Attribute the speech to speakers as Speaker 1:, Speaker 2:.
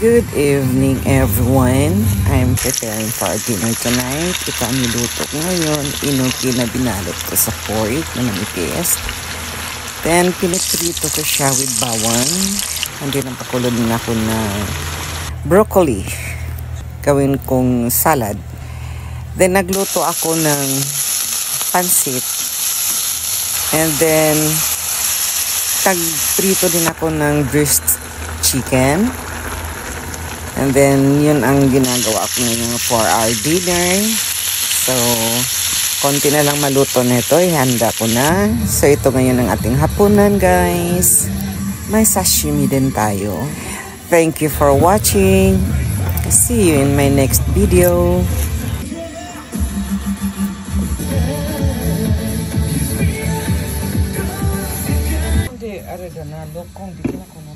Speaker 1: Good evening everyone. I'm preparing for dinner tonight. Ito ang niluto ko ngayon. Inuki na binalot ko sa pork na manipis. Then piniprito ko siya with bawang. And then pakulo din ako ng broccoli. Gawin kong salad. Then nagluto ako ng pansit. And then tagprito din ako ng breast chicken. And then, yun ang ginagawa ko ngayon for our dinner. So, konti na lang maluto nito. Ihanda ko na. So, ito ngayon ang ating hapunan, guys. May sashimi din tayo. Thank you for watching. See you in my next video. Hindi, are na lokong. Di kinako na.